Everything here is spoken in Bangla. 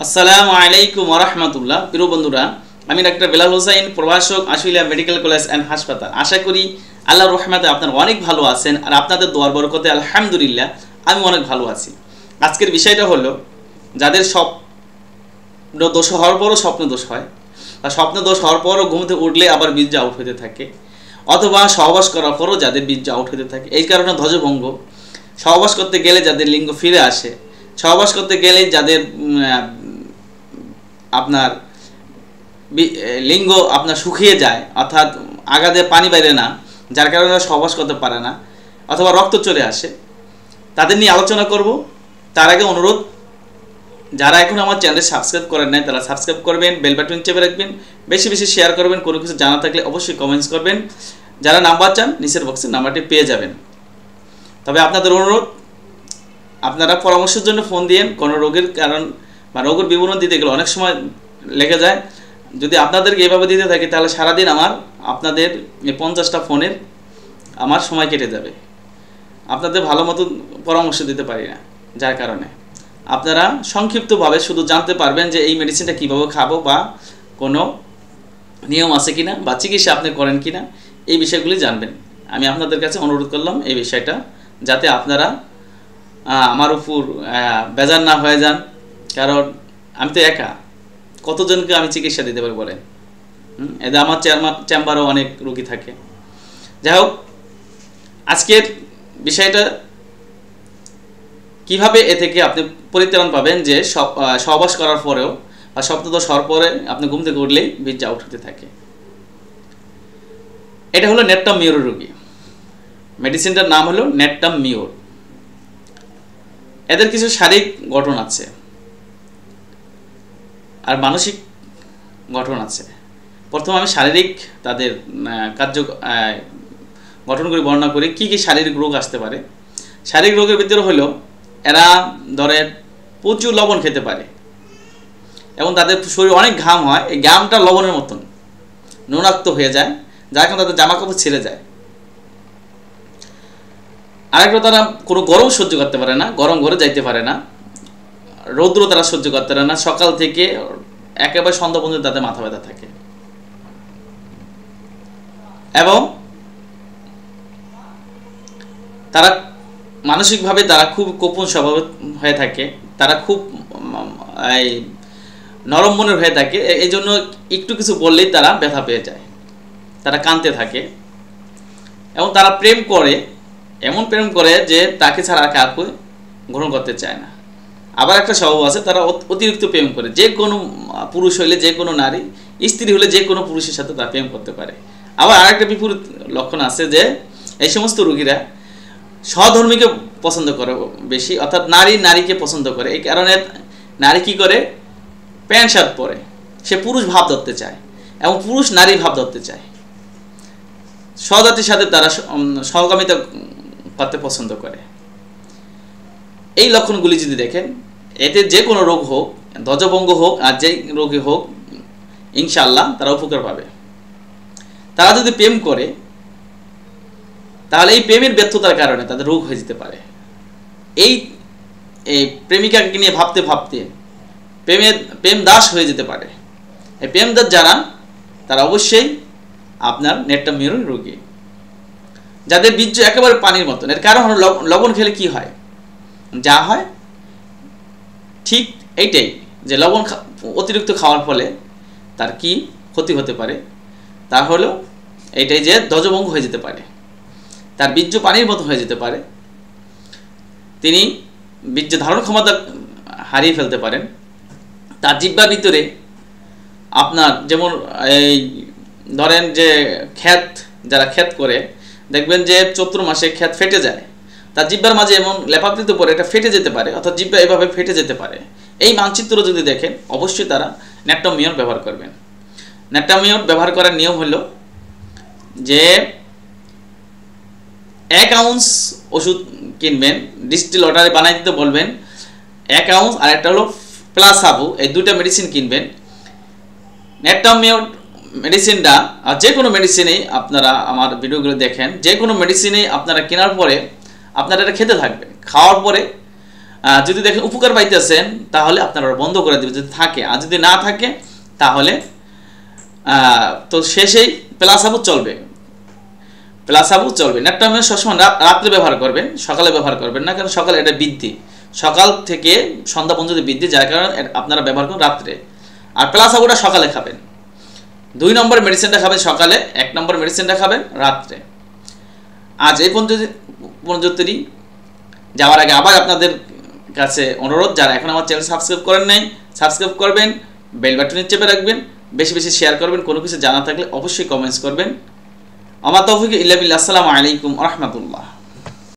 আসসালামু আলাইকুম ওয়া রাহমাতুল্লাহ। প্রিয় বন্ধুরা, আমি ডাক্তার বেলাল হোসেন, প্রভাষক, আশুলিয়া মেডিকেল কলেজ অ্যান্ড হাসপাতাল। আশা করি আল্লাহর রহমতে আপনারা অনেক ভালো আছেন, আর আপনাদের দোয়ার বরকতে আলহামদুলিল্লাহ আমি অনেক ভালো আছি। আজকের বিষয়টা হলো, যাদের স্বপ্ন দোষ হওয়ার পরও স্বপ্ন দোষ হয়, বা স্বপ্ন দোষ হওয়ার পরও ঘুমতে উঠলে আবার বীর্য আউট হতে থাকে, অথবা সহবাস করার পরও যাদের বীর্য আউট হতে থাকে, এই কারণে ধ্বজভঙ্গ, সহবাস করতে গেলে যাদের লিঙ্গ ফিরে আসে, সহবাস করতে গেলে যাদের আপনার লিঙ্গ আপনার শুকিয়ে যায়, অর্থাৎ আগাতে পানি বাইরে না, যার কারণে সহবাস করতে পারে না, অথবা রক্ত চলে আসে, তাদের নিয়ে আলোচনা করব। তার আগে অনুরোধ, যারা এখন আমার চ্যানেলে সাবস্ক্রাইব করেন নাই তারা সাবস্ক্রাইব করবেন, বেল বাটন চেপে রাখবেন, বেশি বেশি শেয়ার করবেন, কোনো কিছু জানা থাকলে অবশ্যই কমেন্টস করবেন। যারা নাম্বার চান নিচের বক্সে নাম্বারটি পেয়ে যাবেন। তবে আপনাদের অনুরোধ, আপনারা পরামর্শের জন্য ফোন দিয়েন। কোনো রোগের কারণ বা রোগের বিবরণ দিতে গেলে অনেক সময় লেগে যায়। যদি আপনাদেরকে এভাবে দিতে থাকি তাহলে সারাদিন আপনাদের এই 50টা ফোনের আমার সময় কেটে যাবে, আপনাদের ভালো মতো পরামর্শ দিতে পারি না। যার কারণে আপনারা সংক্ষিপ্তভাবে শুধু জানতে পারবেন যে এই মেডিসিনটা কীভাবে খাবো, বা কোনো নিয়ম আছে কিনা, বা চিকিৎসা আপনি করেন কিনা, এই বিষয়গুলি জানবেন। আমি আপনাদের কাছে অনুরোধ করলাম এই বিষয়টা, যাতে আপনারা আমার উপর বেজার না হয়ে যান। কারণ আমি তো একা, কতজনকে আমি চিকিৎসা দিতে পারি বলেন। এদের আমার চেম্বারও অনেক রোগী থাকে। যাই হোক, আজকের বিষয়টা কিভাবে এ থেকে আপনি পরিত্রাণ পাবেন, যে সহবাস করার পরেও বা স্বপ্নদোষ হওয়ার পরে আপনি ঘুম থেকে উঠলেই বীর্য আউট হতে থাকে। এটা হলো নেট্টাম মিওর রোগী। মেডিসিনটার নাম হলো নেট্টাম মিওর। এদের কিছু শারীরিক গঠন আছে আর মানসিক গঠন আছে। প্রথমে আমি শারীরিক তাদের গঠনগুলি বর্ণনা করি, কী কী শারীরিক রোগ আসতে পারে। শারীরিক রোগের ভিতরে হলো, এরা ধরে প্রচুর লবণ খেতে পারে এবং তাদের শরীরে অনেক ঘাম হয়। এই ঘামটা লবণের মতন নুনাক্ত হয়ে যায়, যার কারণে তাদের জামা কাপড় ছিঁড়ে যায়। আরেকটা, তারা কোনো গরম সহ্য করতে পারে না, গরম ঘরে যাইতে পারে না, রৌদ্র তারা সহ্য করতে পারে না, সকাল থেকে একেবারে সন্ধ্যা পর্যন্ত তাদের মাথা ব্যথা থাকে। এবং তারা মানসিকভাবে তারা খুব কোপন স্বভাব হয়ে থাকে, তারা খুব নরম মনের হয়ে থাকে। এই জন্য একটু কিছু বললেই তারা ব্যথা পেয়ে যায়, তারা কাঁদতে থাকে। এবং তারা প্রেম করে, এমন প্রেম করে যে তাকে ছাড়া আর কাউকে গ্রহণ করতে চায় না। আবার একটা স্বভাব আছে, তারা অতিরিক্ত প্রেম করে। যে কোনো পুরুষ হইলে, যে কোনো নারী, স্ত্রী হলে যে কোনো পুরুষের সাথে তারা প্রেম করতে পারে। আবার আরেকটা বিপরীত লক্ষণ আছে, যে এই সমস্ত রোগীরা স্বধর্মীকে পছন্দ করে বেশি, অর্থাৎ নারীকে পছন্দ করে। এই কারণে নারী কী করে, প্যান্ট শার্ট পরে, সে পুরুষ ভাব ধরতে চায় এবং পুরুষ নারী ভাব ধরতে চায়। স্বজাতির সাথে তারা সহগামিতা করতে পছন্দ করে। এই লক্ষণগুলি যদি দেখেন, এতে যে কোনো রোগ হোক, ধ্বজভঙ্গ হোক আর যেই রোগী হোক, ইনশাআল্লাহ তারা উপকার পাবে। তারা যদি প্রেম করে, তাহলে এই প্রেমের ব্যর্থতার কারণে তাদের রোগ হয়ে যেতে পারে। এই প্রেমিকাকে নিয়ে ভাবতে ভাবতে প্রেম দাস হয়ে যেতে পারে। এই প্রেম দাস যারা, তারা অবশ্যই আপনার নেট্টাম মিওর রোগী। যাদের বীর্য একেবারে পানির মতন, এর কারণ হলো লবণ খেলে কি হয়, যা হয় ঠিক এইটাই, যে লবণ অতিরিক্ত খাওয়ার ফলে তার কি ক্ষতি হতে পারে, তা হলো এইটাই যে ধ্বজভঙ্গ হয়ে যেতে পারে, তার বীর্য পানির মতো হয়ে যেতে পারে, তিনি বীর্য ধারণ ক্ষমতা হারিয়ে ফেলতে পারেন। তার জিহ্বার ভিতরে আপনার যেমন এই ধরেন যে যারা ক্ষেত করে, দেখবেন যে চৈত্র মাসে ক্ষেত ফেটে যায়, তার জিহ্বার মাঝে এমন লেপাকৃত পরে এটা ফেটে যেতে পারে, অর্থাৎ জিহ্বা এভাবে ফেটে যেতে পারে। এই মানচিত্র যদি দেখেন, অবশ্যই তারা নেট্টাম মিওর ব্যবহার করবেন। নেট্টাম মিওর ব্যবহার করার নিয়ম হলো যে 1 আউন্স ওষুধ কিনবেন, ডিস্টিল ওয়াটারে বানাই দিতে বলবেন 1 আউন্স, আর একটা হলো প্লাসাবো, এই দুইটা মেডিসিন কিনবেন। নেট্টাম মিওর মেডিসিনটা, আর যে কোনো মেডিসিনেই আপনারা আমার ভিডিওগুলো দেখেন, যে কোনো মেডিসিনেই আপনারা কেনার পরে আপনারা এটা খেতে থাকবেন। খাওয়ার পরে যদি দেখেন উপকার পাইতেছেন তাহলে আপনারা বন্ধ করে দেবেন যদি থাকে, আর যদি না থাকে তাহলে তো শেষেই প্লাস আবু চলবে, প্লাস আবু চলবে। নেটটামে সবসময় রাত্রে ব্যবহার করবেন, সকালে ব্যবহার করবেন না, কারণ সকালে এটা বৃদ্ধি, সকাল থেকে সন্ধ্যা পর্যন্ত বৃদ্ধি, যার কারণে আপনারা ব্যবহার করুন রাত্রে। আর প্লাস আবুটা সকালে খাবেন, 2 নম্বর মেডিসিনটা খাবেন সকালে, 1 নম্বর মেডিসিনটা খাবেন রাত্রে। আজ এই পর্যন্তই যাওয়ার আগে আবার আপনাদের কাছে অনুরোধ, যারা এখন আমার চ্যানেল সাবস্ক্রাইব করেন নাই সাবস্ক্রাইব করবেন, বেল বাটনে চেপে রাখবেন, বেশি বেশি শেয়ার করবেন, কোনো কিছু জানা থাকলে অবশ্যই কমেন্টস করবেন। আমার তৌফিক ইল্লা বিল্লাহ। আসসালামু আলাইকুম ওয়া রাহমাতুল্লাহ।